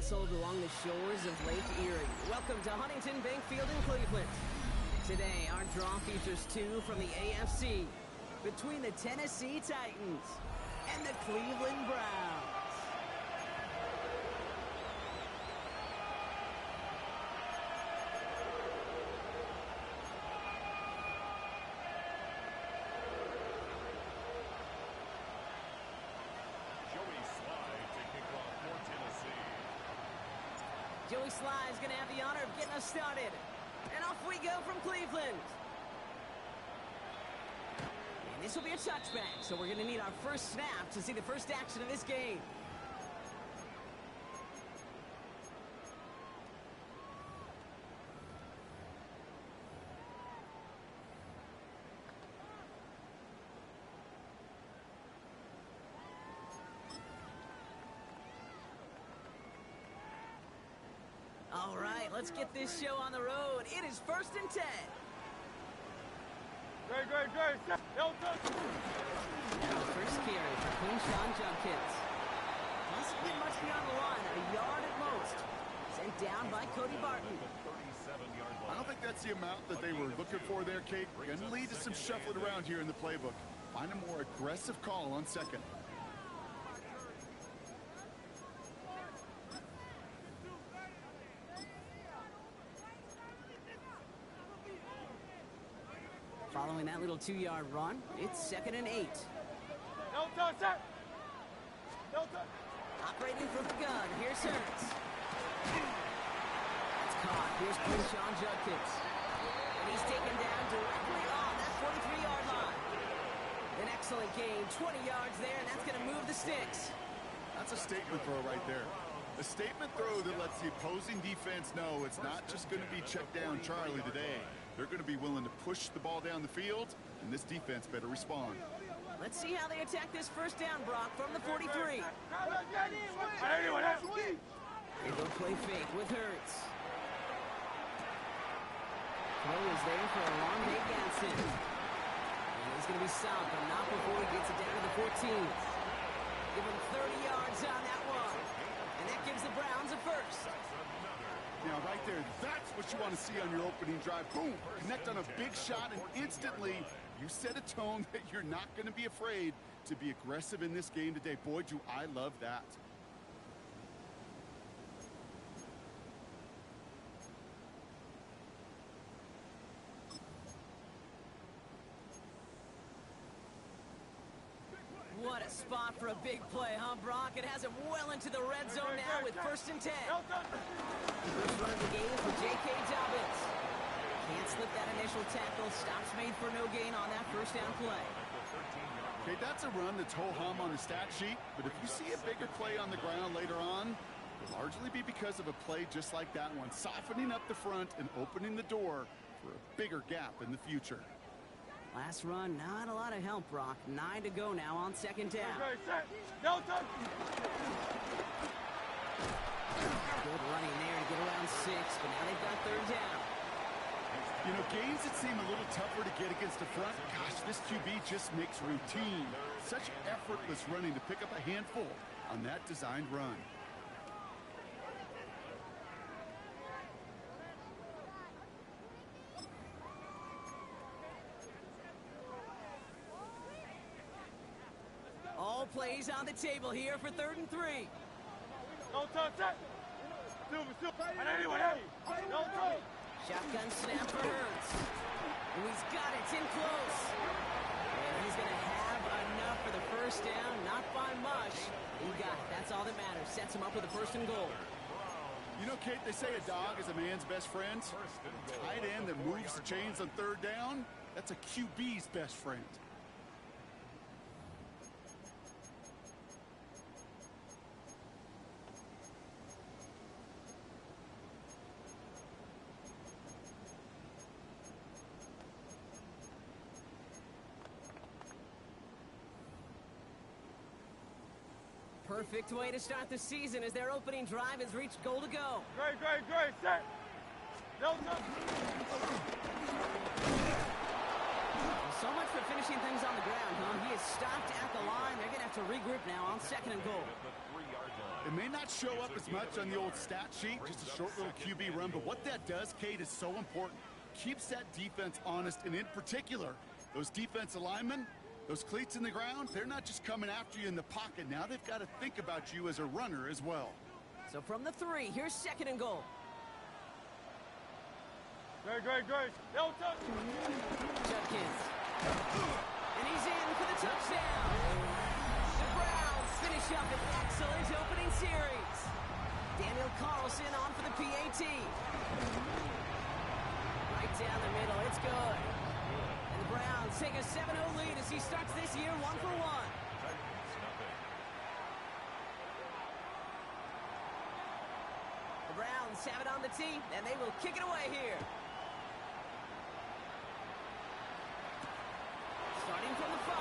nestled along the shores of Lake Erie. Welcome to Huntington Bank Field in Cleveland. Today, our draw features two from the AFC between the Tennessee Titans and the Cleveland Browns. Joey Sly is going to have the honor of getting us started. And off we go from Cleveland. And this will be a touchback, so we're going to need our first snap to see the first action of this game. All right, let's get this show on the road. It is 1st and 10. Great. Now first carry for Quinshon Judkins. Doesn't get much beyond the line, a yard at most. Sent down by Cody Barton. I don't think that's the amount that they were looking for there, Kate. Going to lead to some shuffling around here in the playbook. Find a more aggressive call on second. Following that little 2-yard run, it's 2nd and 8. No touch. Operating from the gun, here's Hurts. It's caught, here's Quinshon Judkins. And he's taken down directly on that 43-yard line. An excellent gain, 20 yards there, and that's going to move the sticks. That's a statement throw right there. A statement throw that lets the opposing defense know it's not just going to be check down Charlie today. They're going to be willing to push the ball down the field, and this defense better respond. Let's see how they attack this first down, Brock, from the 43. They go play fake with Hurts. Throw is there for a long Dave Gadsden. And he's going to be stopped, but not before he gets it down to the 14th. Give him 30 yards on that one. And that gives the Browns a first. Now, right there, that's what you want to see on your opening drive. Boom! Connect on a big shot, and instantly you set a tone that you're not going to be afraid to be aggressive in this game today. Boy, do I love that. What a spot for a big play, huh, Brock? It has him well into the red zone now with 1st and 10. First run of the game for J.K. Dobbins. Can't slip that initial tackle. Stops made for no gain on that first down play. Okay, that's a run that's ho-hum on the stat sheet, but if you see a bigger play on the ground later on, it'll largely be because of a play just like that one, softening up the front and opening the door for a bigger gap in the future. Last run, not a lot of help, Brock. 9 to go now on 2nd down. Good running there to get around 6, but now they've got 3rd down. You know, games that seem a little tougher to get against the front, gosh, this QB just makes routine. Such effortless running to pick up a handful on that designed run. All plays on the table here for 3rd and 3. No touch. Shotgun snap for Hurts. And he's got it. It's in close. And he's going to have enough for the first down. Not by much. He got it. That's all that matters. Sets him up with a 1st and goal. You know, Kate, they say a dog is a man's best friend. A tight end that moves the chains on 3rd down, that's a QB's best friend. Perfect way to start the season as their opening drive has reached goal to go. Great. Set. No touch. So much for finishing things on the ground, huh? He is stopped at the line. They're going to have to regroup now on 2nd and goal. It may not show up as much on the old stat sheet, just a short little QB run, but what that does, Kate, is so important. Keeps that defense honest, and in particular, those defensive linemen, those cleats in the ground, they're not just coming after you in the pocket. Now they've got to think about you as a runner as well. So from the 3, here's 2nd and goal. Great. No touch. Judkins. And he's in for the touchdown. The Browns finish up an excellent opening series. Daniel Carlson on for the PAT. Right down the middle, it's good. And the Browns take a 7-0 lead as he starts this year 1-for-1. The Browns have it on the tee, and they will kick it away here. Starting from the 5.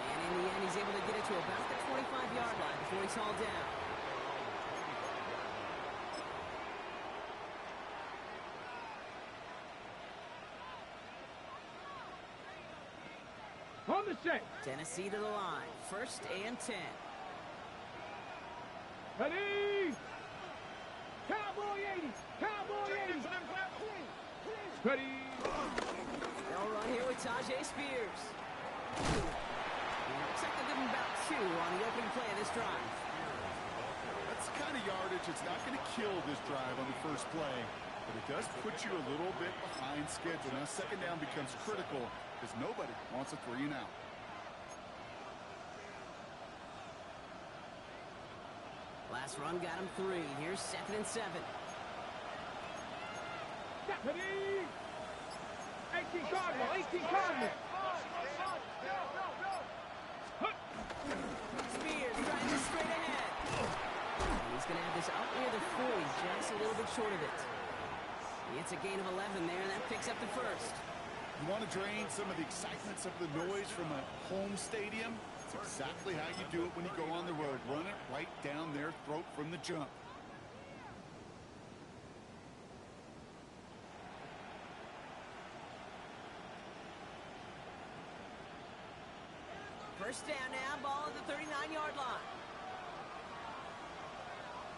And in the end, he's able to get it to about the 25-yard line before he's hauled down. On the set. Tennessee to the line. 1st and 10. Ready. Cowboy 80. Cowboy 80. Ready. They'll run here with Tajay Spears. Looks like they'll give him about 2 on the opening play of this drive. That's the kind of yardage it's not going to kill this drive on the first play, but it does put you a little bit behind schedule. Now 2nd down becomes critical because nobody wants a 3 and out. Last run got him 3. Here's 2nd and 7. Ready. 18 Cardinal. 18 Cardinal. Spears trying to straight ahead. And he's going to have this out near the 40, just a little bit short of it. He gets a gain of 11 there, and that picks up the 1st. You want to drain some of the excitement, some of the noise from a home stadium? It's exactly how you do it when you go on the road. Run it right down their throat from the jump. First down now, ball at the 39-yard line.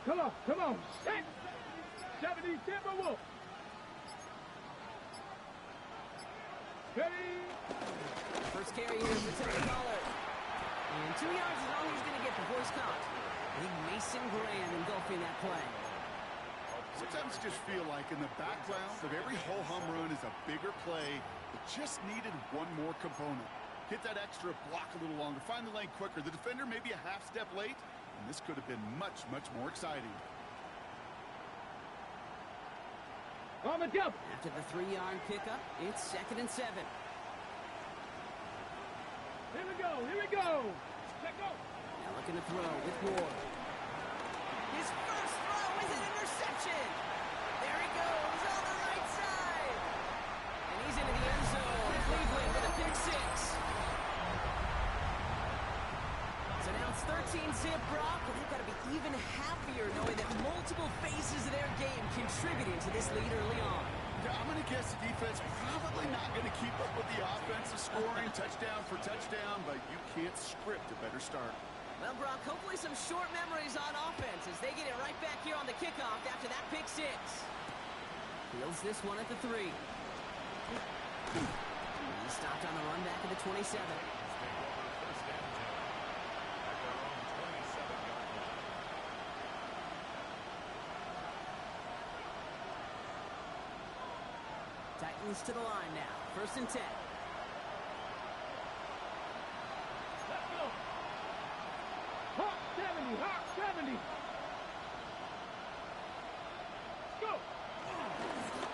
Come on. Set. 70 Timberwolf. Ready. First carry here for Tony Pollard. And 2 yards is all he's going to get before he's caught. I think Mason Graham engulfing that play. Sometimes you just feel like in the background of every ho-hum run is a bigger play that just needed one more component. Hit that extra block a little longer. Find the lane quicker. The defender may be a half step late, and this could have been much more exciting. On the jump. After the 3-yard pickup, it's 2nd and 7. Here we go. Let go. Now looking to throw with Ward. His first throw is an interception. There he goes on the right side. And he's into the end zone. Cleveland with a pick 6. So now it's 13-zip, Brock, and they've got to be even happier knowing that multiple phases of their game contributed to this lead early on. Yeah, I'm going to guess the defense probably not going to keep up with the offensive scoring touchdown for touchdown, but you can't script a better start. Well, Brock, hopefully some short memories on offense as they get it right back here on the kickoff after that pick 6. Fields this one at the 3. He stopped on the run back at the 27. Titans to the line now. 1st and 10. Let's go. Hawk 70. Go.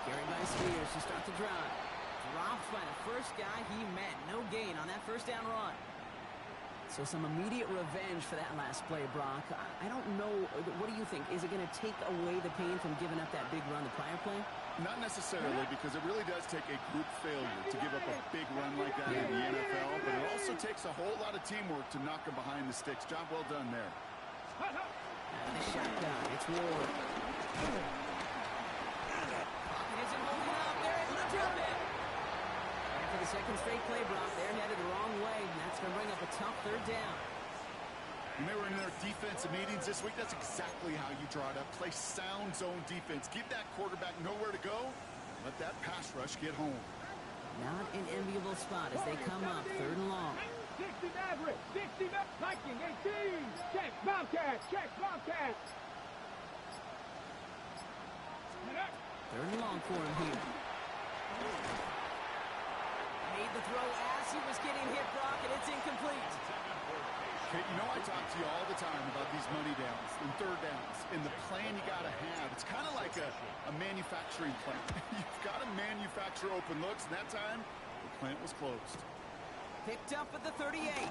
Carried by Spears to start the drive. Dropped by the first guy he met. No gain on that first down run. So some immediate revenge for that last play, Brock. I don't know. What do you think? Is it going to take away the pain from giving up that big run the prior play? Not necessarily, because it really does take a group failure to give up a big run like that in the NFL, but it also takes a whole lot of teamwork to knock him behind the sticks. Job well done there. Out of the shotgun, it's Ward. Pocket isn't holding up. They're able to drop it. And for the second straight play, Brock. They're headed the wrong way, and that's going to bring up a tough third down. When they were in their defensive meetings this week, that's exactly how you draw it up. Play sound zone defense. Give that quarterback nowhere to go. Let that pass rush get home. Not an enviable spot as they come up, third and long. 60 Maverick, 60 Viking, 18. Check, Bobcat, check, Bobcat. Third and long for him here. Made the throw as he was getting hit, Brock, and it's incomplete. Okay, you know I talk to you all the time about these money downs and third downs and the plan you got to have. It's kind of like a manufacturing plant. You've got to manufacture open looks, and that time the plant was closed. Picked up at the 38. And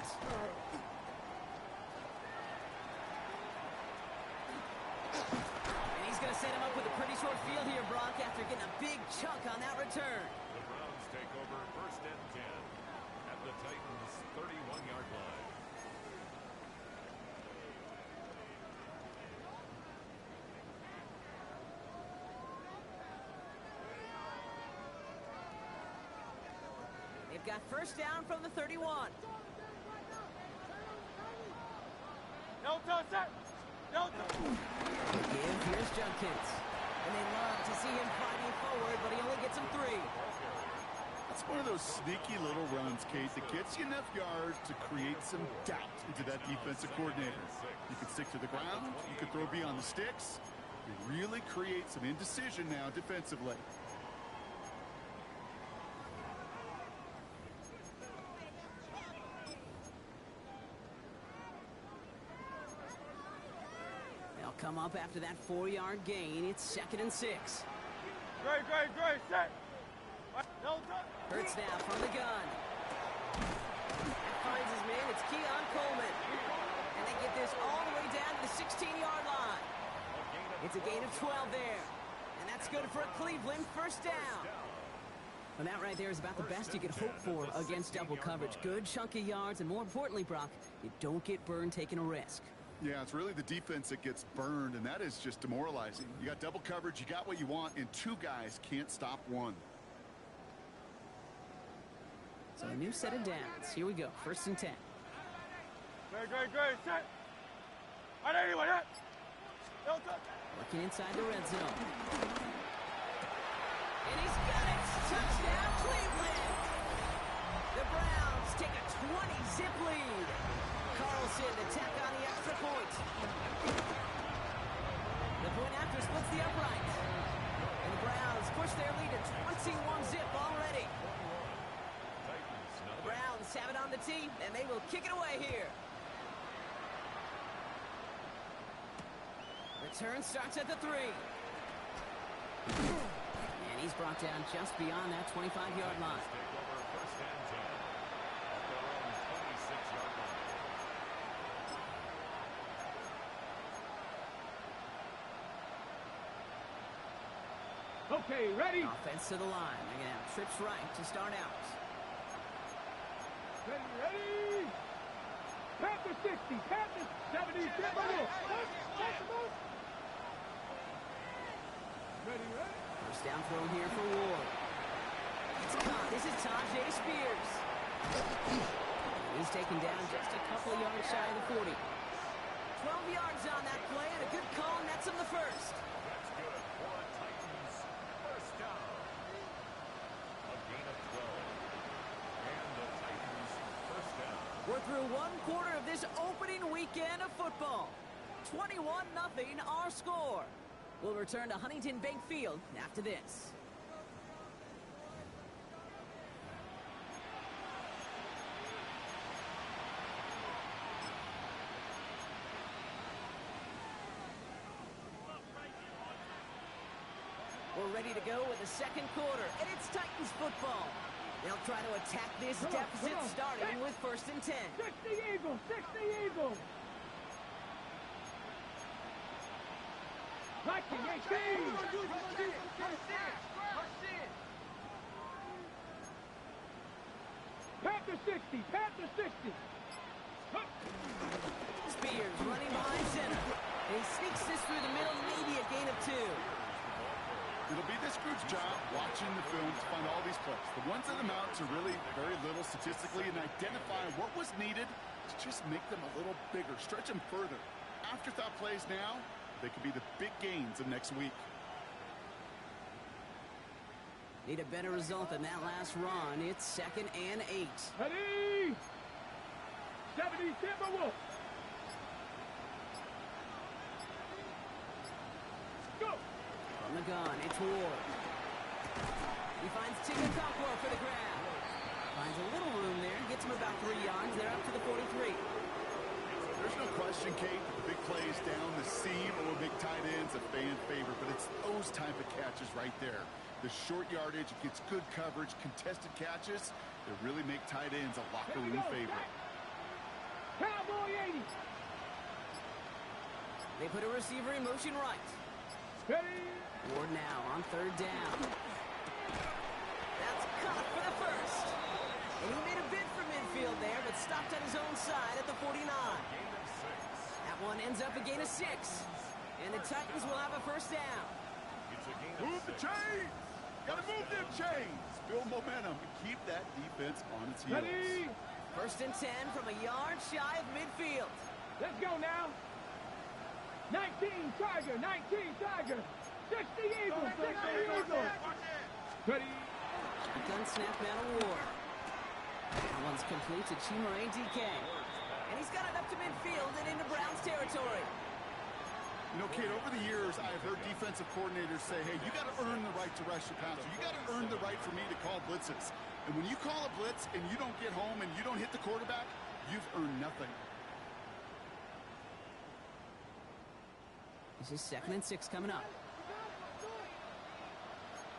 he's going to set him up with a pretty short field here, Brock, after getting a big chunk on that return. The Browns take over first and 10 at the Titans' 31-yard line. They've got first down from the 31. No touch, sir. No touch. Give, here's Junkins. And they love to see him fighting forward, but he only gets him 3. It's one of those sneaky little runs, Kate, that gets you enough yards to create some doubt into that defensive coordinator. You can stick to the ground. You can throw beyond the sticks. You really create some indecision now defensively. They'll come up after that 4-yard gain. It's 2nd and 6. Great, set. No touch. Hurts now from the gun. Finds his man. It's Keon Coleman. And they get this all the way down to the 16-yard line. It's a gain of 12 there. And that's good for a Cleveland first down. Well, that right there is about the best you could hope for against double coverage. Good chunky yards, and more importantly, Brock, you don't get burned taking a risk. Yeah, it's really the defense that gets burned, and that is just demoralizing. You got double coverage, you got what you want, and 2 guys can't stop one. So a new set of downs. Here we go. First and 10. Great, set. On anyone, hit. No touch. Working inside the red zone. And he's got it. Touchdown, Cleveland. The Browns take a 20-zip lead. Carlson to tack on the extra point. The point after splits the upright. And the Browns push their lead to 21-zip already. The Browns have it on the tee, and they will kick it away here. Return starts at the 3. And he's brought down just beyond that 25-yard line. Okay, ready? Offense to the line. They're going to have trips right to start out. Ready? Panther 60, Panther 70, Ready? First down throw here for Ward. It's caught. This is Tajay Spears. He's taken down just a couple of yards shy of the 40. 12 yards on that play, and a good call nets him the first. That's good for a Titans first down. A gain of 12. And the Titans first down. We're through 1 quarter of this opening weekend of football. 21-0 our score. We'll return to Huntington Bank Field after this. We're ready to go with the second quarter, and it's Titans football. They'll try to attack this deficit starting with first and 10. 60 Eagles, 60 Eagles. Viking 18. Panther 60, Panther 60. Spears running behind center. And he sneaks this through the middle, maybe a gain of 2. It'll be this group's job watching the film to find all these plays. The ones that amount to really very little statistically and identify what was needed to just make them a little bigger, stretch them further. Afterthought plays now, they could be the big gains of next week. Need a better result than that last run. It's 2nd and 8. Ready? 70 Timberwolves. Go. From the gun, it's Ward. He finds TEN CLE for the grab. Finds a little room there, gets him about 3 yards. They're up to the 43. There's no question, Kate, big plays down the seam or big tight ends a fan favorite, but it's those type of catches right there. The short yardage, it gets good coverage, contested catches that really make tight ends a locker room favorite. Cowboy 80. They put a receiver in motion right. Ready? Ward now on 3rd down. That's caught for the first. And he made a bid for midfield there, but stopped on his own side at the 49. That one ends up a gain of 6. And the Titans will have a first down. Move the chains! Gotta move them chains! Build momentum and keep that defense on its heels. Ready? 1st and 10 from a yard shy of midfield. Let's go now. 19 Tiger, 19 Tiger. 60 Eagles, 60 Eagles. Ready? Shotgun snap now to Ward. That one's complete to Chimere DK. And he's got it up to midfield and into Browns territory. You know, Kate, over the years, I've heard defensive coordinators say, hey, you got to earn the right to rush your passer. You got to earn the right for me to call blitzes. And when you call a blitz and you don't get home and you don't hit the quarterback, you've earned nothing. This is 2nd and 6 coming up.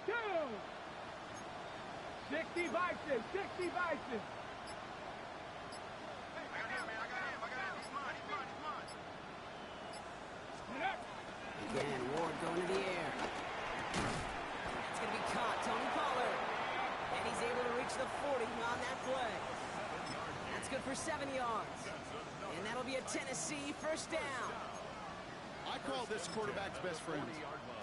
Go. 60 Bison, 60 Bison. Again, Ward going to the air. It's going to be caught, Tony Pollard. And he's able to reach the 40 on that play. That's good for 7 yards. And that'll be a Tennessee first down. I call this quarterback's best friend.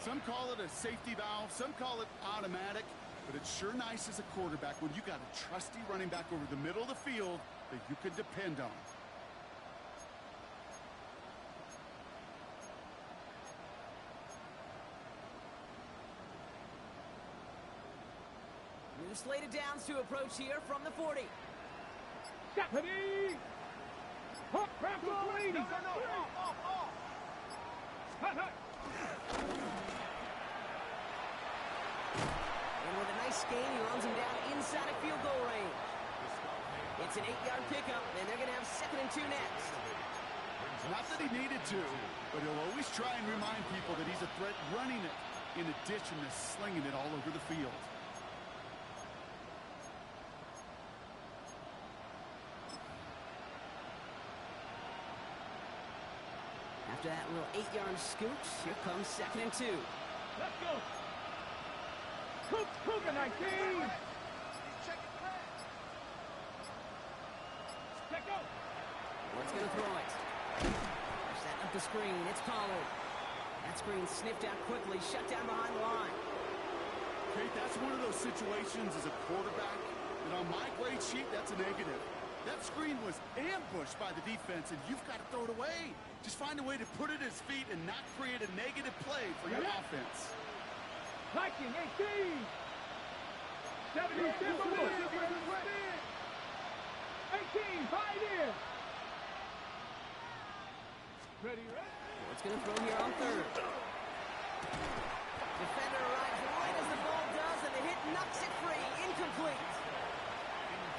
Some call it a safety valve, some call it automatic, but it's sure nice as a quarterback when you got a trusty running back over the middle of the field that you can depend on. New slated downs to approach here from the 40. Step. Ready? Hook, grab the 80. No. Hut. And with a nice gain, he runs him down inside of field goal range. It's an 8-yard pickup, and they're going to have 2nd and 2 next. Not that he needed to, but he'll always try and remind people that he's a threat running it, in addition to slinging it all over the field. After that little 8-yard scoot, here comes 2nd and 2. Let's go. Cougar 19. Check go. Ward's going to throw it. They're setting up the screen. It's Pollard. That screen sniffed out quickly, shut down behind the line. Kate, that's one of those situations as a quarterback, and on my grade sheet, that's a negative. That screen was ambushed by the defense, and you've got to throw it away. Just find a way to put it at his feet and not create a negative play for your offense. Viking 18. 70 Timberwolves. 18, Pioneer. Ready? Ward's going to throw here on 3rd. Defender arrives right as the ball does, and the hit knocks it free. Incomplete.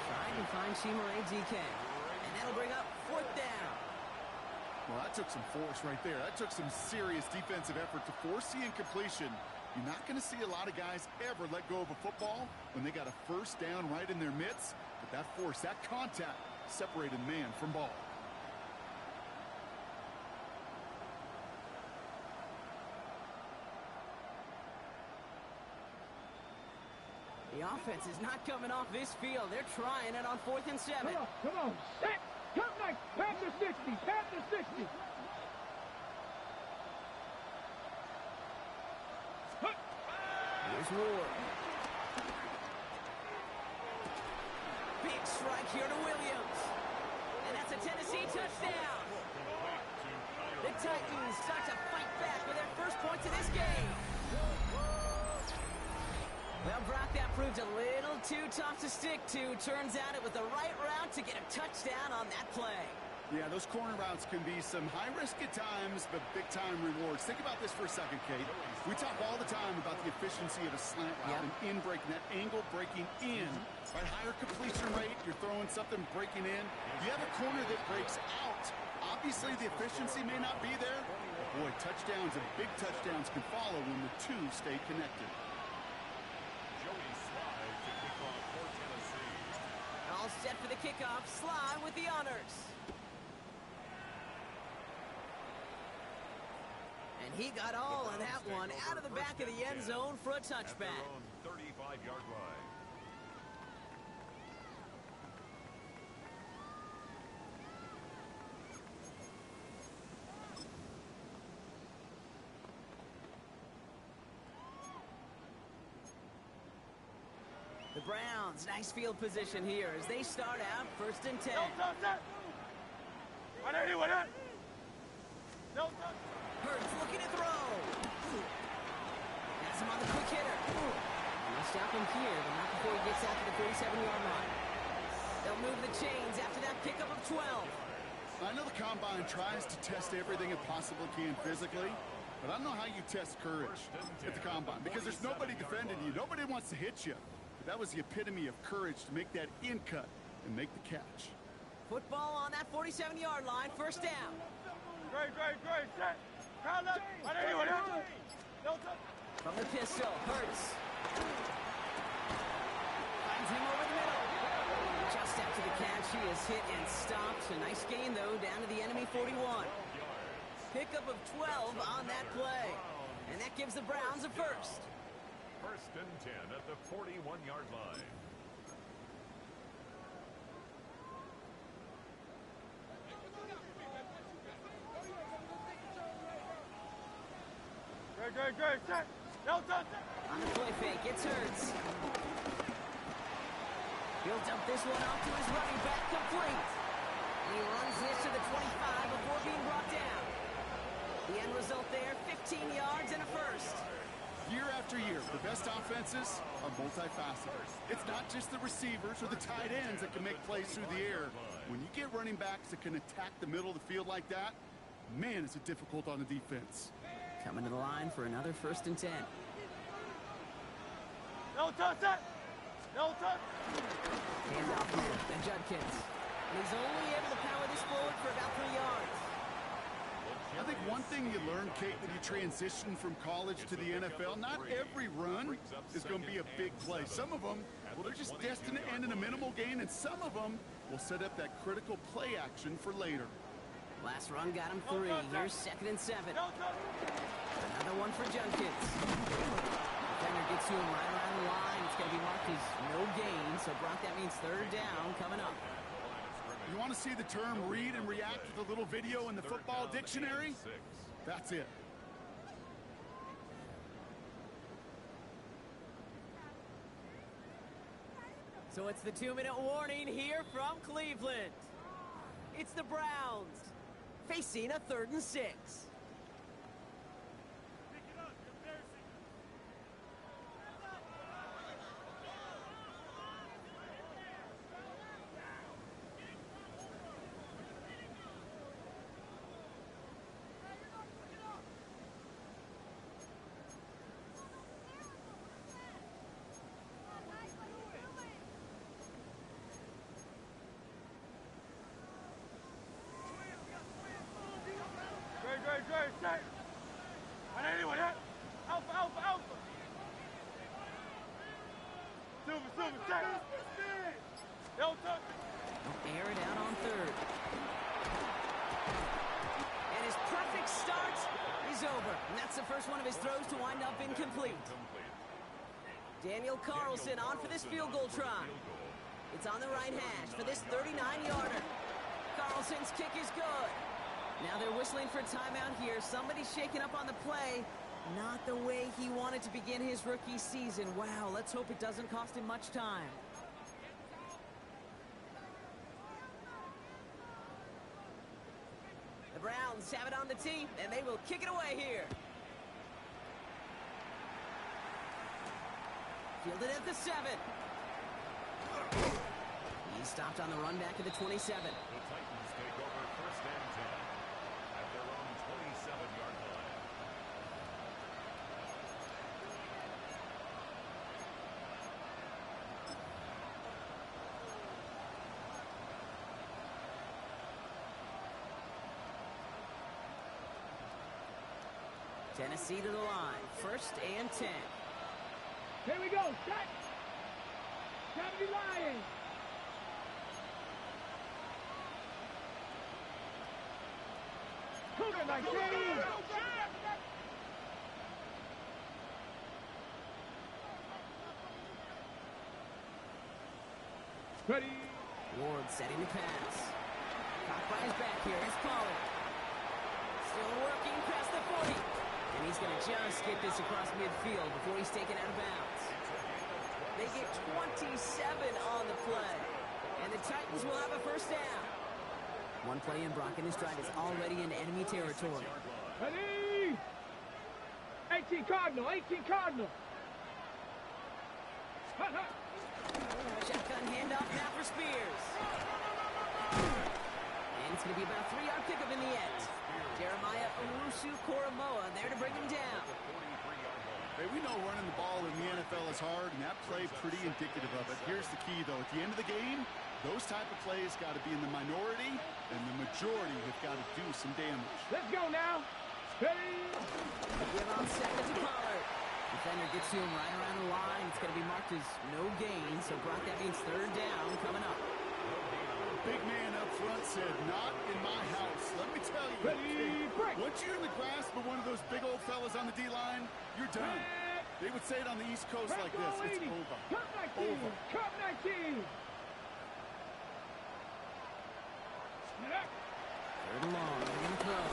Trying to find Chimere DK. And that'll bring up 4th down. Well, that took some force right there. That took some serious defensive effort to force the incompletion. You're not going to see a lot of guys ever let go of a football when they got a first down right in their midst. But that force, that contact, separated man from ball. The offense is not coming off this field. They're trying it on 4th and 7. Come on. Set. Come back. Past the 60. Past the 60. Here's Ward. Big strike here to Williams. And that's a Tennessee touchdown. The Titans start to fight back with their first points of this game. Well, Brock, that proved a little too tough to stick to. Turns out it was the right route to get a touchdown on that play. Yeah, those corner routes can be some high risk at times, but big-time rewards. Think about this for a second, Kate. We talk all the time about the efficiency of a slant route and in breaking, that angle breaking in. Right, higher completion rate, you're throwing something breaking in. You have a corner that breaks out. Obviously, the efficiency may not be there, but boy, touchdowns and big touchdowns can follow when the two stay connected. All set for the kickoff. Sly with the honors. And he got all of that one out of the back of the end zone for a touchback. 35-yard line. The Browns, nice field position here as they start out 1st and 10. Hurts looking to throw. Has him on the quick hitter. They'll stop him here, but not before he gets out to the 47-yard line. They'll move the chains after that pickup of 12. I know the Combine tries to test everything it possibly can physically, but I don't know how you test courage at the Combine because there's nobody defending you. Nobody wants to hit you. But that was the epitome of courage to make that in cut and make the catch. Football on that 47-yard line, 1st down. Great. Set. From the pistol, Hurts. Finds him over the middle. Just after the catch, he is hit and stopped. A nice gain, though, down to the enemy 41. Pickup of 12 on that play. And that gives the Browns a first. 1st and 10 at the 41-yard line. Great. Set. On the play fake, it's Hurts. He'll dump this one off to his running back, complete. He runs this to the 25 before being brought down. The end result there, 15 yards and a first. Year after year, the best offenses are multifaceted. It's not just the receivers or the tight ends that can make plays through the air. When you get running backs that can attack the middle of the field like that, man, is it difficult on the defense. Coming to the line for another 1st and 10. No touch. Handoff here to Judkins. And he's only able to power this forward for about 3 yards. I think one thing you learn, Kate, when you transition from college to the NFL, not every run is going to be a big play. Some of them, well, they're just destined to end in a minimal gain, and some of them will set up that critical play action for later. Last run got him 3. Here's 2nd and 7. Another one for Judkins. Defender gets to him right around the line. It's going to be marked as no gain, so Brock, that means 3rd down coming up. You want to see the term read and react with a little video in the football dictionary? That's it. So it's the 2-minute warning here from Cleveland. It's the Browns facing a 3rd and 6. Great. Set. Alpha. Silver. Set. No touch. Air it out on 3rd. And his perfect start is over. And that's the first one of his throws to wind up incomplete. Daniel Carlson on for this field goal try. It's on the right hash for this 39-yarder. Carlson's kick is good. Now they're whistling for timeout here. Somebody's shaking up on the play. Not the way he wanted to begin his rookie season. Wow, let's hope it doesn't cost him much time. The Browns have it on the tee, and they will kick it away here. Fielded at the 7. He's stopped on the run back at the 27. The Titans take over first and 10 at their own 27-yard line. Tennessee to the line. First and 10. Here we go. Set. 70 Lions. Cougar 19. Ready. Ward setting the pass. Caught by his back here. It's Pollard. Still working past the 40. And he's going to just get this across midfield before he's taken out of bounds. They get 27 on the play. And the Titans will have a first down. One play in, Brock, and his drive is already in enemy territory. Ready. 18 Cardinal. 18 Cardinal. Hut, hut. Shotgun handoff now for Spears. And it's going to be about a 3-yard pickup in the end. Jeremiah Owusu-Koramoah there to bring him down. Hey, we know running the ball in the NFL is hard, and that play pretty indicative of it. Here's the key, though. At the end of the game, those type of plays got to be in the minority, and the majority have got to do some damage. Let's go now. Ready. Give on second to Pollard. Defender gets to him right around the line. It's going to be marked as no gain, so Brock, that means third down coming up. Big man up front said, not in my house. Let me tell you, Ready, break. once you're in the grasp of one of those big old fellas on the D-line, you're done. They would say it on the East Coast like this. It's over. Cup 19. Over. Cup 19. Third and long. They're going to throw.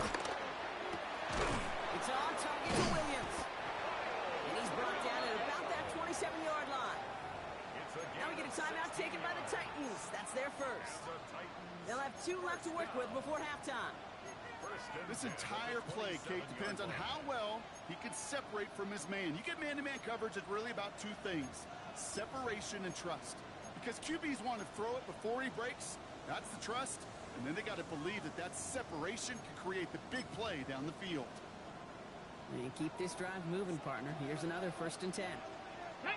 It's on target to Williams. And he's brought down at about that 27-yard line. Now we get a timeout taken by the Titans. That's their first. They'll have 2 left to work with before halftime. This entire play, Kate, depends on how well he can separate from his man. You get man-to-man coverage, it's really about 2 things, separation and trust. Because QBs want to throw it before he breaks, that's the trust, and then they got to believe that that separation can create the big play down the field. And keep this drive moving, partner. Here's another first and 10. Hey.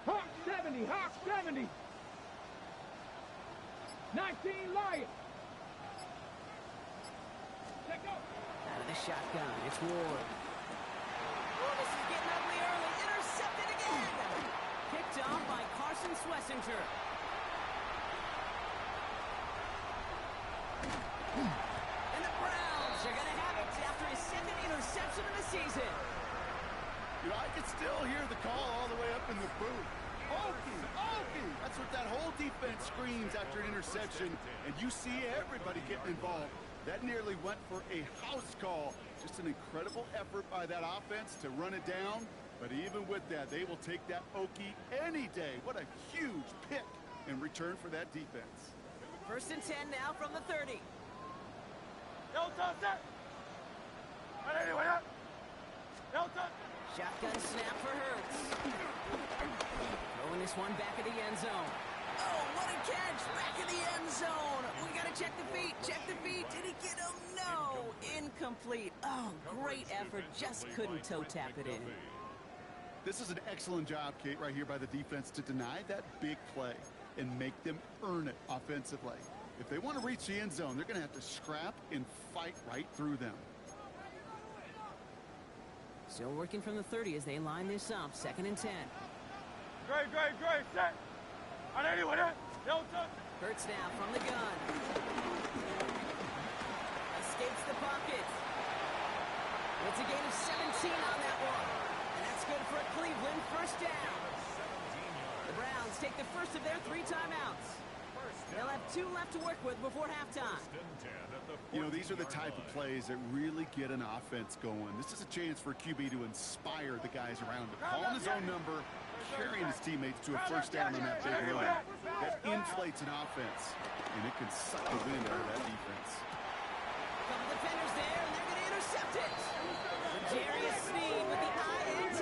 Hawk 70. Hawk 70. 19 Lions. Check out. Out of the shotgun, it's Ward. Oh, this is getting ugly early. Intercepted again. Picked off by Carson Swessinger. And the Browns are going to have it after his second interception of the season. You know, I can still hear the call all the way up in the booth. Okie, Okie! That's what that whole defense screams after an interception, and you see everybody getting involved. That nearly went for a house call. Just an incredible effort by that offense to run it down. But even with that, they will take that Okie any day. What a huge pick in return for that defense. First and 10 now from the 30. Shotgun snap for Hurts. Throwing this one back at the end zone. Oh, what a catch! Back in the end zone. We gotta check the feet. Check the feet. Did he get him? No. Incomplete. Oh, great effort. Just couldn't toe tap it in. This is an excellent job, Kate, right here by the defense to deny that big play and make them earn it offensively. If they want to reach the end zone, they're going to have to scrap and fight right through them. Still working from the 30 as they line this up. Second and 10. Great, set. Hurts now from the gun. Escapes the pocket. It's a gain of 17 on that one. And that's good for a Cleveland first down. The Browns take the first of their 3 timeouts. They'll have have 2 left to work with before halftime. First and 10 at the You know, these are the 14-yard type of line. plays that really get an offense going. This is a chance for QB to inspire the guys around him. Calling his own number, carrying his teammates to a first down on that big run. That inflates an offense, and it can suck the wind out of that defense. Couple defenders there, and they're going to intercept it. Jarius Sneed with the INT.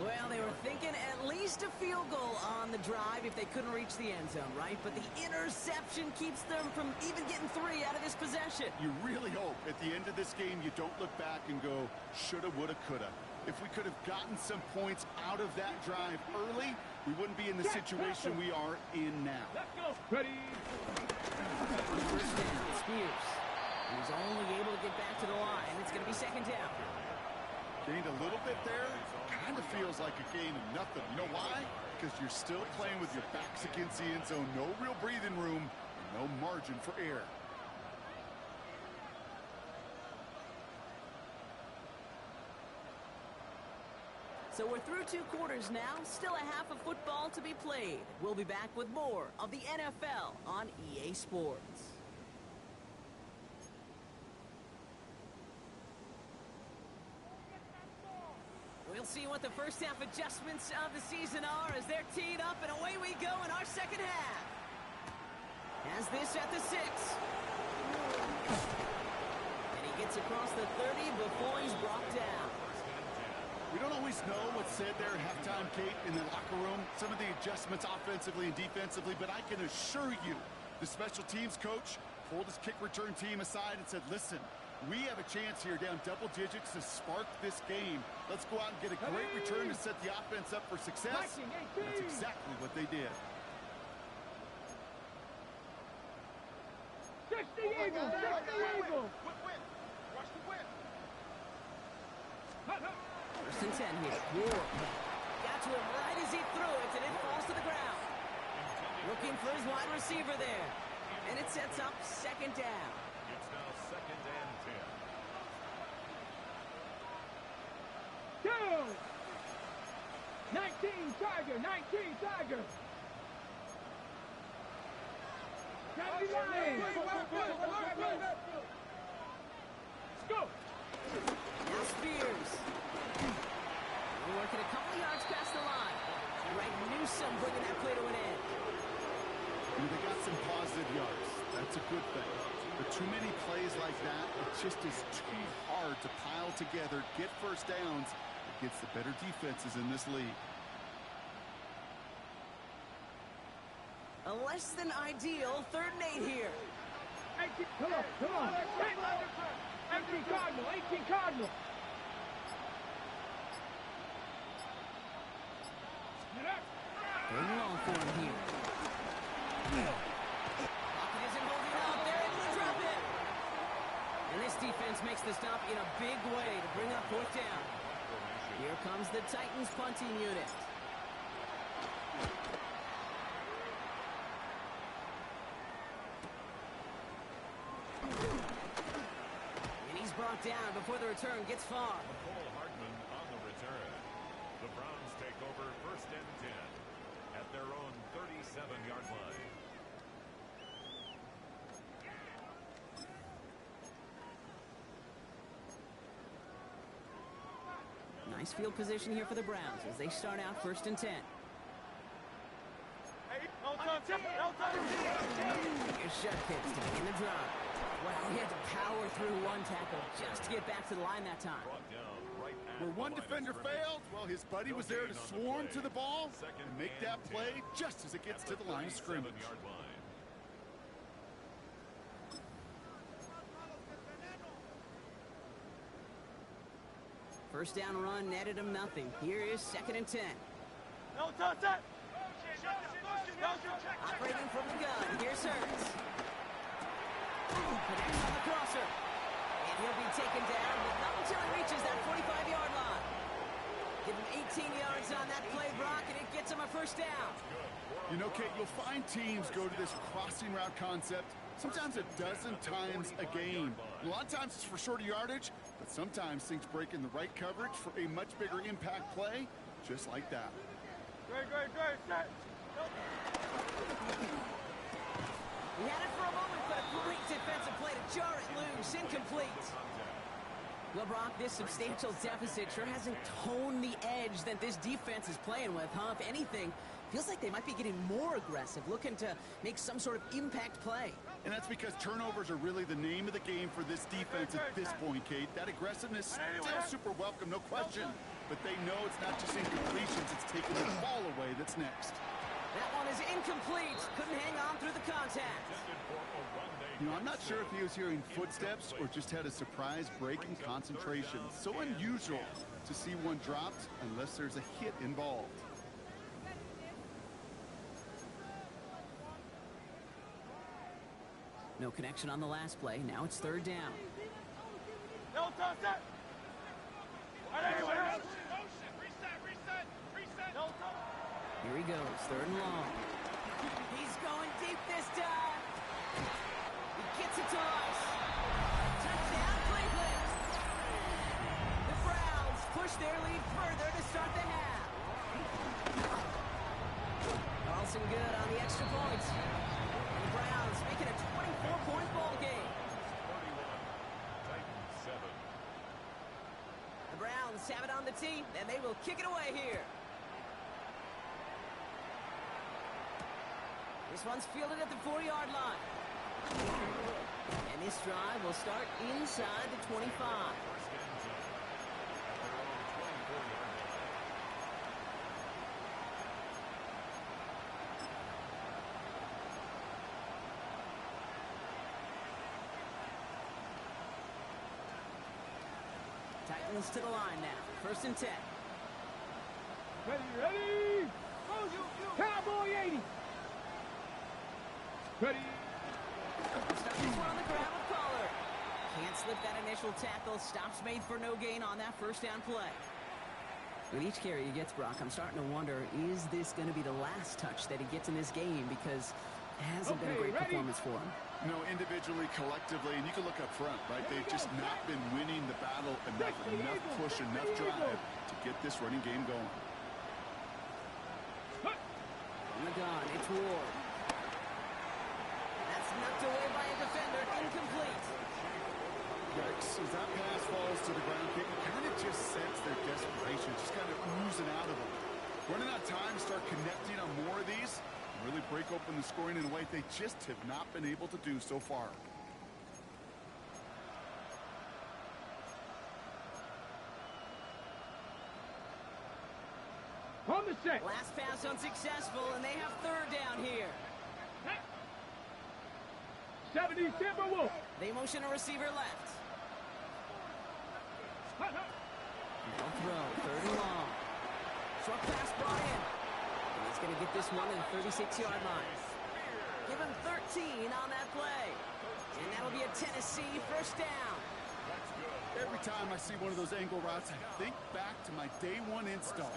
Well, they were thinking at least a field goal on the drive if they couldn't reach the end zone, right? But the interception keeps them from even getting 3 out of this possession. You really hope at the end of this game you don't look back and go, shoulda, woulda, coulda. If we could have gotten some points out of that drive early, we wouldn't be in the situation we are in now. Let's go. Ready. First down, Spears. He was only able to get back to the line. It's going to be second down. Gained a little bit there. Kind of feels like a gain of nothing. You know why? Because you're still playing with your backs against the end zone. No real breathing room. No margin for error. So we're through 2 quarters now. Still a half of football to be played. We'll be back with more of the NFL on EA Sports. We'll see what the first half adjustments of the season are as they're teed up, and away we go in our second half. Has this at the 6. And he gets across the 30 before he's brought down. We don't always know what's said there at halftime, Kate, in the locker room. Some of the adjustments offensively and defensively, but I can assure you the special teams coach pulled his kick return team aside and said, listen, we have a chance here down double digits to spark this game. Let's go out and get a great return to set the offense up for success. That's exactly what they did. 60 Eagles. 60 Eagles. Watch the whip. First and 10 here. Ward. Got to him right as he threw it, and it falls to the ground. Looking for his wide receiver there. And it sets up second down. It's now second and 10. 2. 19 Tiger. 19 Tiger. County Lions. Let's go. Now Spears. We're working a couple yards past the line. Greg Newsome bringing that play to an end. I mean, they got some positive yards. That's a good thing. But too many plays like that, it just is too hard to pile together, get first downs against the better defenses in this league. A less than ideal 3rd and 8 here. 18, come on, come on. 18 Cardinal, 18 Cardinal. Going long for him here. Pocket isn't holding up. They're able to drop it. And this defense makes the stop in a big way to bring up 4th down. Here comes the Titans punting unit. And he's brought down before the return gets far. Cole Hartman on the return. The Browns take over first and 10 at their own 37-yard line. Nice field position here for the Browns as they start out first and 10. Here's Shudkins to begin the drive. Wow, he had to power through one tackle just to get back to the line that time. Brought down right at Where the one line of defender scrimmage. failed, well, his buddy was there to No gain on the swarm play. to the ball Second and make and that 10 play just as it gets to the line of scrimmage. 37-yard line. First down run netted him nothing. Here is second and 10. Operating from the gun. Here's Hurts. Connects on the crosser. And he'll be taken down, but not until he reaches that 45-yard line. Give him 18 yards on that play, Brock, and it gets him a first down. You know, Kate, you'll find teams go to this crossing route concept sometimes a dozen times a game. A lot of times it's for shorter yardage, but sometimes things break in the right coverage for a much bigger impact play, just like that. He had it for a moment, but a great defensive play to jar it loose. Incomplete. Well, Brock, this substantial deficit sure hasn't toned the edge that this defense is playing with, huh? If anything, feels like they might be getting more aggressive, looking to make some sort of impact play. And that's because turnovers are really the name of the game for this defense at this point, Kate. That aggressiveness still super welcome, no question. But they know it's not just incompletions, it's taking the ball away that's next. That one is incomplete. Couldn't hang on through the contact. You know, I'm not sure if he was hearing footsteps or just had a surprise break in concentration. So unusual to see one dropped unless there's a hit involved. No connection on the last play. Now it's third down. Here he goes, third and long. He's going deep this time. He gets it to us. Touchdown, Cleveland. The Browns push their lead further to start the half. Carlson good on the extra points. And the Browns making a 24-point ball game. 31, Titans 7. The Browns have it on the tee, and they will kick it away here. This one's fielded at the 4-yard line. And this drive will start inside the 25. First and 10. At their own 24-yard line. Titans to the line now. First and 10. Ready? Cowboy 80. Ready? Stuck this one on the ground with Collar. Can't slip that initial tackle. Stops made for no gain on that first down play. With each carry he gets, Brock, I'm starting to wonder, is this going to be the last touch that he gets in this game? Because it hasn't been a great performance for him. You know, individually, collectively, and you can look up front, right? They've just not been winning the battle enough push, enough drive to get this running game going. From the gun, it's Ward. That's knocked away by a defender, incomplete. Yikes, as that pass falls to the ground, you kind of just sense their desperation, just kind of oozing out of them. Running out of time, start connecting on more of these, really break open the scoring in a way they just have not been able to do so far. On the set. Last pass unsuccessful, and they have third down here. 70 Timberwolf. They motion a receiver left. They'll throw, third and long. Short pass brought in. And he's going to get this one at the 36-yard line. Give him 13 on that play. And that'll be a Tennessee first down. Every time I see one of those angle routes, I think back to my day one install.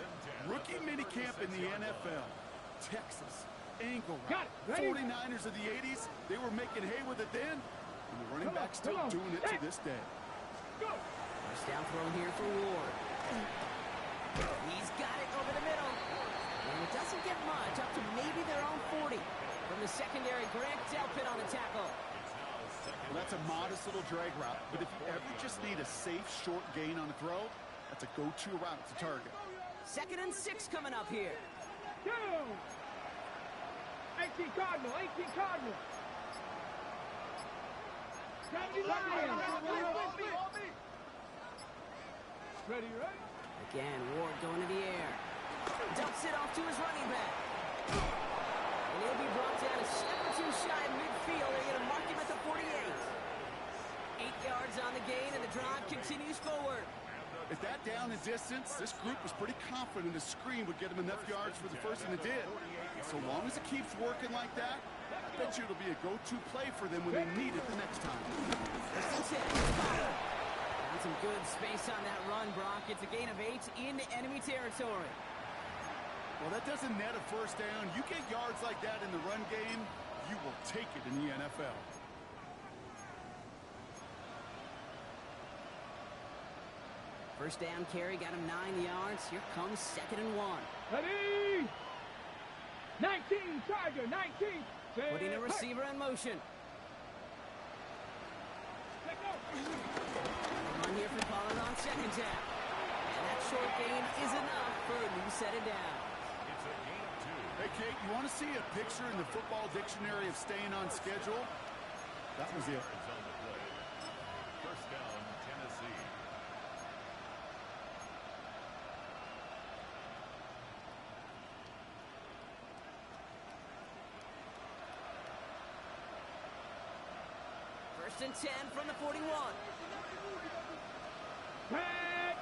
Rookie minicamp in the NFL. Texas, angle route. 49ers of the 80s, they were making hay with it then. And the running back still doing it to this day. First down throw here for Ward. He's got it over the middle. And it doesn't get much, up to maybe their own 40. From the secondary, Grant Delpit on the tackle. Well, that's a modest little drag route, but if you ever just need a safe, short gain on a throw, that's a go-to route to target. 2nd and 6 coming up here. 18 Cardinal, 18 Cardinal. 70 Lions. Ready? Again, Ward going to the air. Dumps it off to his running back. And he'll be brought down a step or two shy of midfield. They're going to mark him at the 48. 8 yards on the gain, and the drive continues forward. At that down and distance, this group was pretty confident a screen would get them enough yards for the first, and it did. So long as it keeps working like that, I bet you it'll be a go-to play for them when they need it the next time. Found some good space on that run, Brock. It's a gain of 8 into enemy territory. Well, that doesn't net a first down. You get yards like that in the run game, you will take it in the NFL. First down carry, got him 9 yards. Here comes 2nd and 1. Ready? 19, Tiger, 19. Putting a receiver in motion. Let go. On here for Pollard on second down. And that short gain is enough for a new set of downs. It's a gain of 2. Hey, Kate, you want to see a picture in the football dictionary of staying on schedule? That was it. Yards on the play. First down, Tennessee. First and 10 from the 41. Tag.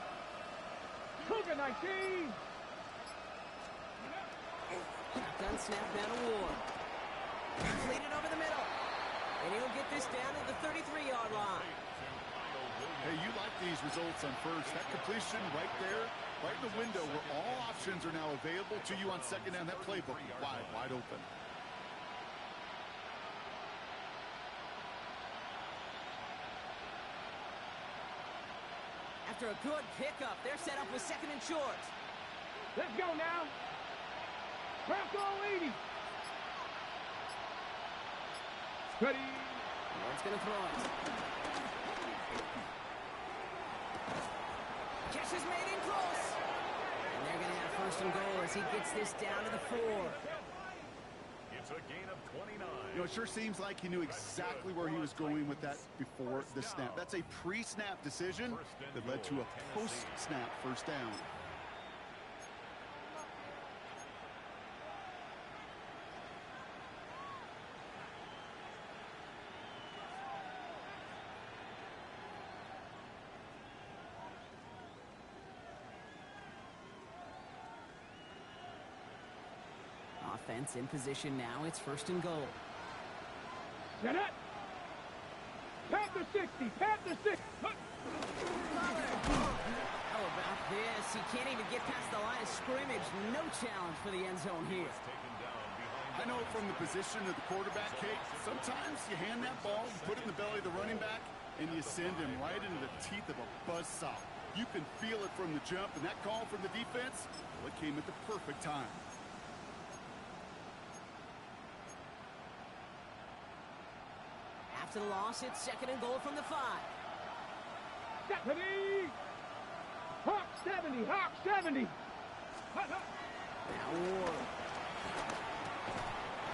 Cougar, 19. Shotgun snap down to Ward. Completed over the middle. And he'll get this down to the 33-yard line. Hey, you like these results on first. That completion right there, right in the window where all options are now available to you on second down. That playbook wide open. After a good pickup, they're set up with second and short. Let's go now. Bronco 80. Ready. Ward's going to throw it. Catch is made in close. And they're going to have first and goal as he gets this down to the 4. It's a gain of 29. You know, it sure seems like he knew exactly where he was going with that before the snap. That's a pre-snap decision that led to a post-snap first down. Offense in position now. It's first and goal. Get it. Panther 60. Panther 60. How about this? He can't even get past the line of scrimmage. No challenge for the end zone here. Taken down behind I know from the position of the quarterback, Kate, sometimes you hand that ball, you put it in the belly of the running back, and you send him right into the teeth of a buzzsaw. You can feel it from the jump, and that call from the defense, well, it came at the perfect time. After the loss, it's second and goal from the 5. Stephanie. Hawk 70. Hawk 70. Now Ward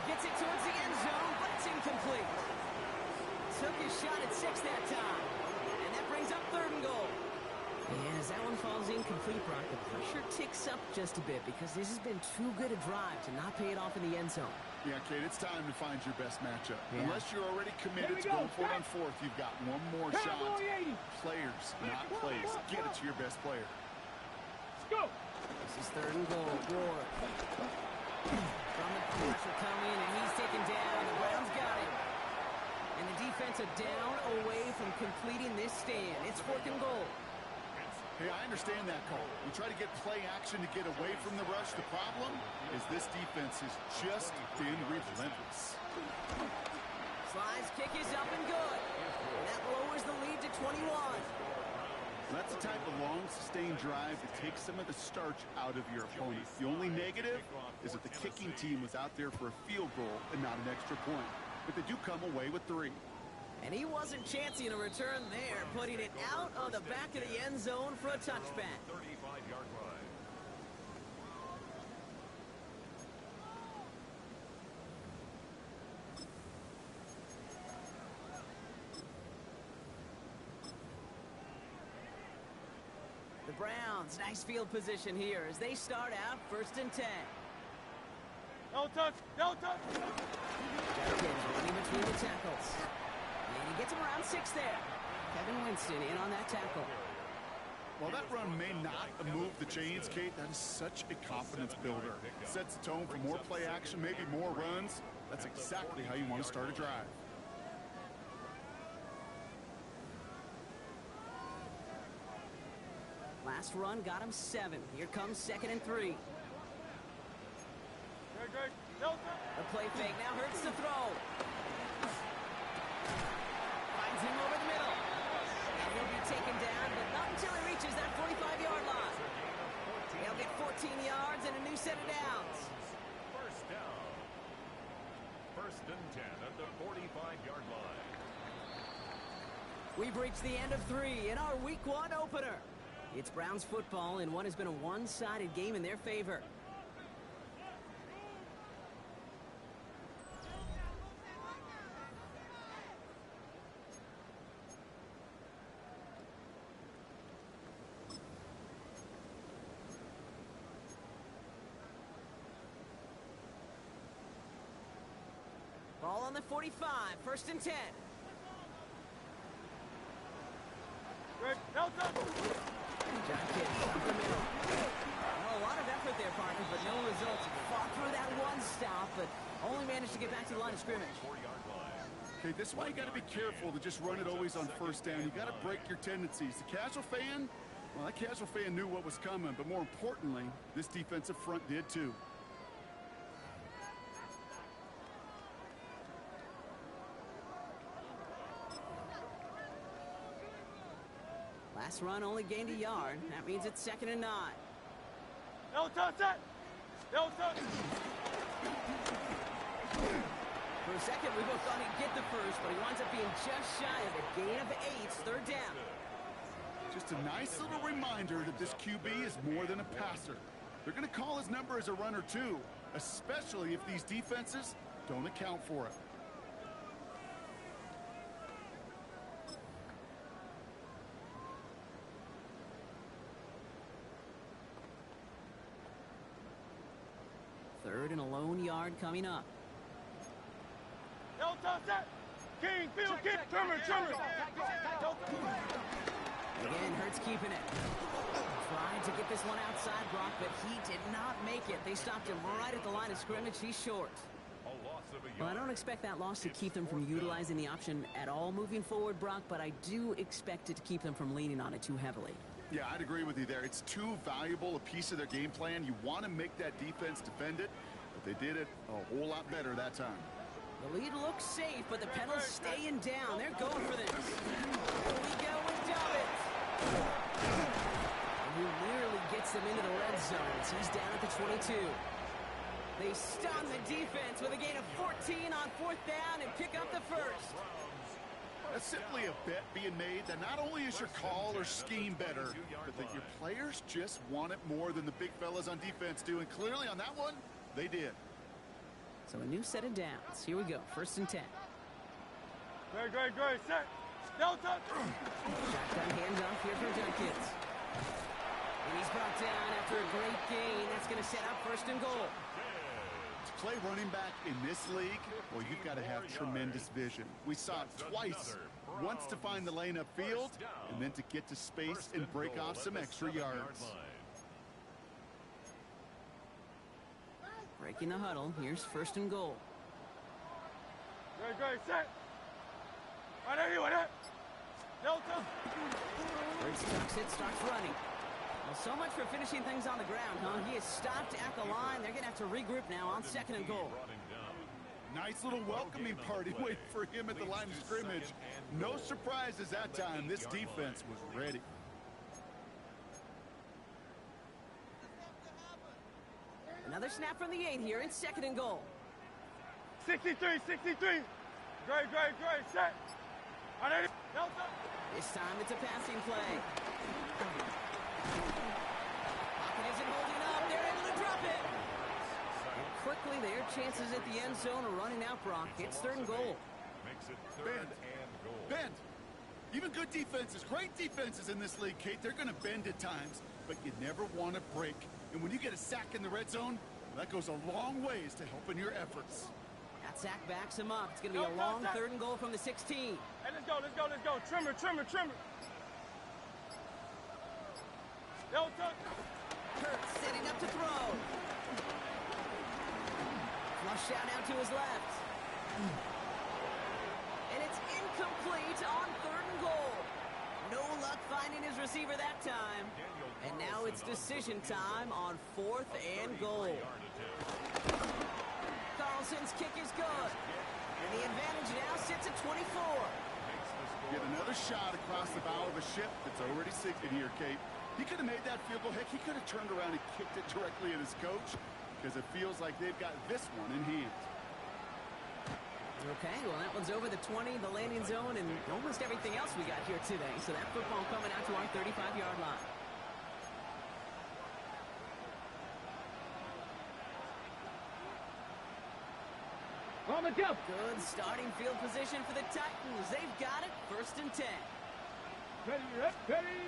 gets it towards the end zone, but it's incomplete. Took his shot at 6 that time. And that brings up third and goal. And as that one falls incomplete, Brock, the pressure ticks up just a bit because this has been too good a drive to not pay it off in the end zone. Yeah, Kate, it's time to find your best matchup. Yeah. Unless you're already committed to Here we going go. for it on fourth, you've got one more shot. Cowboy 80. Players, not plays. Get it to your best player. Let's go. This is third and goal. Ward from the pressure coming, and he's taken down. The Browns got him. And the defense a down away from completing this stand. It's fourth and goal. Hey, I understand that call. We try to get play action to get away from the rush. The problem is this defense has just been relentless. Slide's kick is up and good. And that lowers the lead to 21. That's the type of long, sustained drive that takes some of the starch out of your opponent. The only negative is that the kicking team was out there for a field goal and not an extra point. But they do come away with 3. And he wasn't chancing a return there, putting it out on the back of the end zone for a touchback. 35-yard run. The Browns, nice field position here as they start out first and 10. No touch. No touch. Jack Gibbs running between the tackles. And he gets him around 6 there. Kevin Winston in on that tackle. While that run may not move the chains, Kate, that is such a confidence builder. It sets the tone for more play action, maybe more runs. That's exactly how you want to start a drive. Last run got him 7. Here comes second and 3. The play fake now hurts the throw. Finds him over the middle. And he'll be taken down, but not until he reaches that 45-yard line. He'll get 14 yards and a new set of downs. First down. We've reached the end of 3 in our Week 1 opener. It's Browns football in what has been a one-sided game in their favor. Ball on the 45, 1st and 10. John Kidd, up the middle. Well, a lot of effort there, partner, but no results. Fought through that one stop, but only managed to get back to the line of scrimmage. Okay, this is why you got to be careful to just run it always on 1st down. You got to break your tendencies. The casual fan, well, that casual fan knew what was coming, but more importantly, this defensive front did too. Last run only gained a yard. That means it's 2nd and 9. No touch that. No touch. For a second, we both thought he'd get the first, but he winds up being just shy of a gain of 8. 3rd down. Just a nice little reminder that this QB is more than a passer. They're going to call his number as a runner too, especially if these defenses don't account for it. Third and a lone yard coming up. No touch that. King, field kick, Trimmer. Again, Hurts keeping it. Tried to get this one outside, Brock, but he did not make it. They stopped him right at the line of scrimmage. He's short. Well, I don't expect that loss to keep them from utilizing the option at all moving forward, Brock, but I do expect it to keep them from leaning on it too heavily. Yeah, I'd agree with you there. It's too valuable a piece of their game plan. You want to make that defense defend it, but they did it a whole lot better that time. The lead looks safe, but the penalty's staying down. They're going for this. Here we go with Dobbins. And he nearly gets them into the red zone as he's down at the 22. They stun the defense with a gain of 14 on 4th down and pick up the first. That's simply a bet being made that not only is your call or scheme better, but that your players just want it more than the big fellas on defense do. And clearly on that one, they did. So a new set of downs. Here we go. 1st and 10. Great. Set. No touch. Shotgun handoff here for John Kidd. And he's brought down after a great gain. That's going to set up 1st and goal. To play running back in this league, well, you've got to have tremendous vision. We saw it twice. Once to find the lane upfield, and then to get to space and break off some extra yards. Breaking the huddle. Here's 1st and goal. Great. Set. Right anyway, that. No touch. Hurts tucks it, starts running. Well, so much for finishing things on the ground, huh? He is stopped at the line. They're going to have to regroup now on 2nd and goal. Nice little welcoming party waiting for him at the line of scrimmage. No surprises that time. This defense was ready. Another snap from the 8 here in 2nd and goal. 63. Great. Set. Right anyway. No touch. This time it's a passing play. Pocket isn't holding up. They're able to drop it. And quickly, their chances at the end zone are running out, Brock. It's 3rd and goal. Makes it 3rd and goal. Bend. Even good defenses, great defenses in this league, Kate, they're going to bend at times, but you never want to break. And when you get a sack in the red zone, that goes a long ways to helping your efforts. That sack backs him up. It's going to be a long 3rd and goal from the 16. Hey, let's go. Trimmer. No touch. Hurts setting up to throw. Flush out now to his left. And it's incomplete on 3rd and goal. No luck finding his receiver that time. And now it's decision time on 4th and goal. Carlson's kick is good. And the advantage now sits at 24. Get another shot across the bow of a ship that's already sinking here, Kate. He could have made that field goal. Heck, he could have turned around and kicked it directly at his coach because it feels like they've got this one in hand. Okay, well, that one's over the 20, the landing zone, and almost everything else we got here today. So that football coming out to our 35-yard line. On the jump. Good starting field position for the Titans. They've got it. 1st and 10. Ready, ready.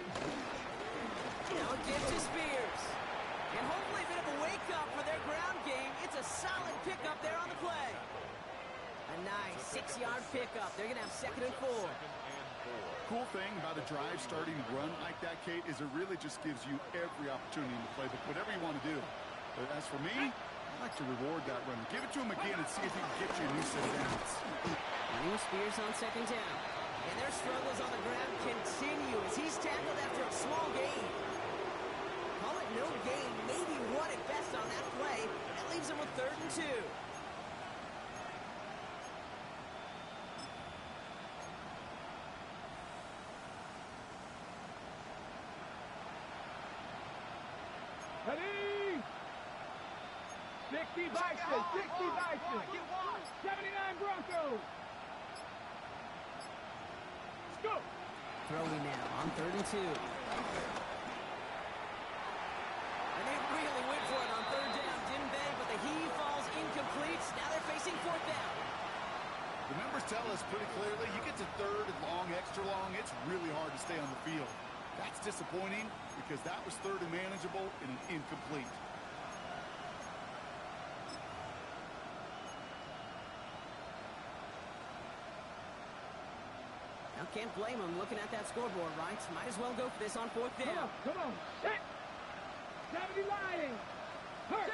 Now a give to Spears. And hopefully a bit of a wake-up for their ground game. It's a solid pickup there on the play. A nice 6-yard pickup. They're going to have 2nd and 4. Cool thing about a drive starting run like that, Kate, is it really just gives you every opportunity in the playbook, whatever you want to do. But as for me, I like to reward that run. Give it to him again and see if he can get you a new set of downs. Running with Spears on 2nd down. And their struggles on the ground continue as he's tackled after a small gain. Call it no gain, maybe 1 at best on that play. That leaves him with 3rd and 2. Ready. 60 Bison, 60 Bison. 79 Broncos. Let's go. Throwing now on 3rd and 2. And they really went for it on 3rd down, didn't they? But the heave falls incomplete. Now they're facing 4th down. The numbers tell us pretty clearly, you get to 3rd and long, extra long, it's really hard to stay on the field. That's disappointing because that was 3rd and manageable and an incomplete. Now can't blame him looking at that scoreboard, right? Might as well go for this on 4th down. Come on. Hit. 70 Lions. Hurt.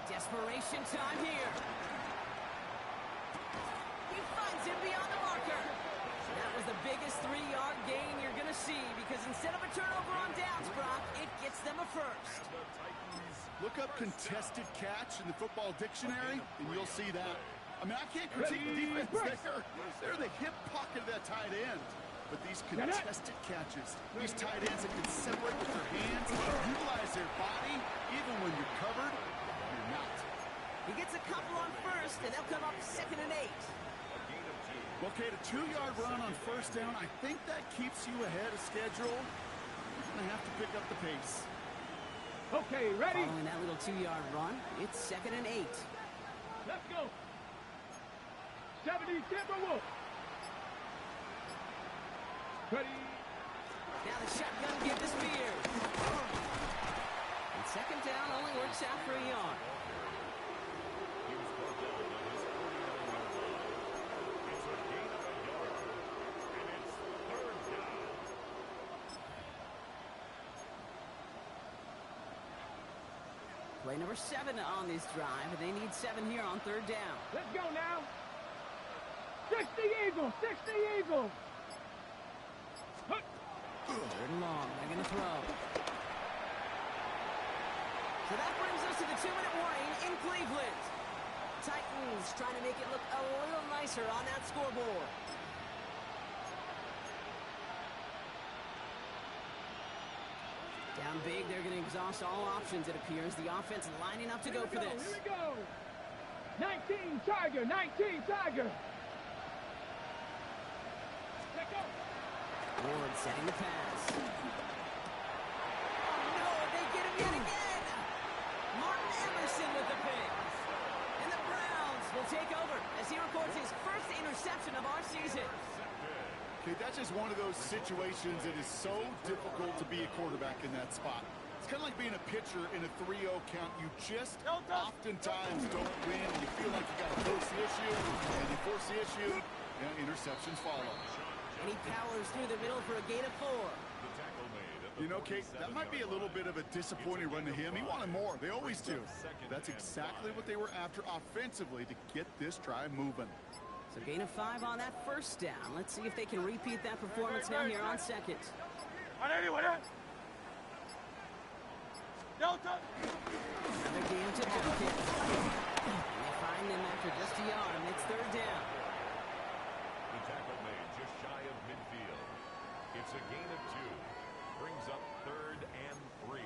Desperation time here. He finds him beyond the marker. That was the biggest 3-yard gain you're going to see because instead of a turnover on downs, Brock, it gets them a 1st. Look up contested catch in the football dictionary, and you'll see that. I mean, I can't critique the defense. They're the hip pocket of that tight end. But these contested catches, these tight ends that can separate with their hands, utilize their body, even when you're covered, you're not. He gets a couple on 1st, and they'll come up 2nd and 8. Well, Kate, a 2-yard run on 1st down, I think that keeps you ahead of schedule. You're going to have to pick up the pace. Okay, ready? Following that little 2-yard run, it's 2nd and 8. Let's go. 70 Timberwolves. Ready. Now the shotgun give to Spears. And 2nd down only works out for a yard. Play number 7 on this drive, and they need 7 here on 3rd down. Let's go now. 60 Eagles, 60 Eagles. 3rd and long, they're going to throw. So that brings us to the 2-minute warning in Cleveland. Titans trying to make it look a little nicer on that scoreboard. Down big, they're going to exhaust all options, it appears. The offense lining up to go for this. Here we go. 19 Tiger, 19 Tiger. Let's go. Ward setting the pass. Oh, no, they get him yet again. Martin Emerson with the pick. And the Browns will take over as he records his 1st interception of our season. Okay, that's just one of those situations that is so difficult to be a quarterback in that spot. It's kind of like being a pitcher in a 3-0 count. You just oftentimes don't win. You feel like you got to force the issue, and you force the issue, and interceptions follow. And he powers through the middle for a gain of 4. You know, Kate, that might be a little bit of a disappointing run to him. He wanted more. They always do. That's exactly what they were after offensively to get this drive moving. So gain of 5 on that 1st down. Let's see if they can repeat that performance now here on 2nd. Another game to jump it. And they find him after just a yard, and it's 3rd down. The tackle made just shy of midfield. It's a gain of 2. brings up 3rd and 3.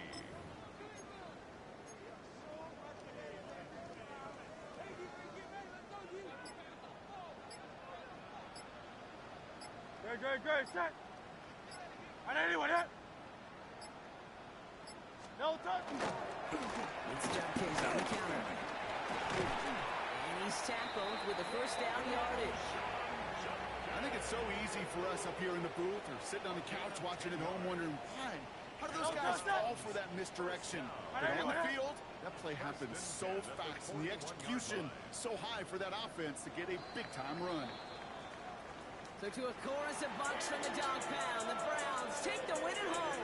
Good, set. And anyone hit? No touch. It's Judkins on the counter. And he's tackled with the first down yardage. I think it's so easy for us up here in the booth or sitting on the couch watching at home wondering why. How do those guys fall for that misdirection? But on the field, that play happens so fast and the execution so high for that offense to get a big-time run. So to a chorus of bucks from the dog pound, the Browns take the win at home.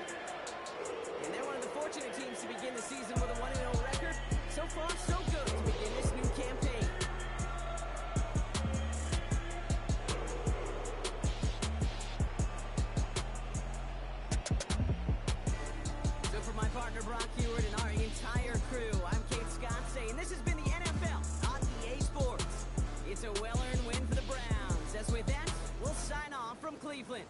And they're one of the fortunate teams to begin the season with a 1-0 record. So far, so good to begin this new campaign. So for my partner Brock Hewitt and our entire crew, I'm Kate Scott saying this has been the NFL on EA Sports. It's a well-earned win for the Browns. As with that, we'll sign off from Cleveland.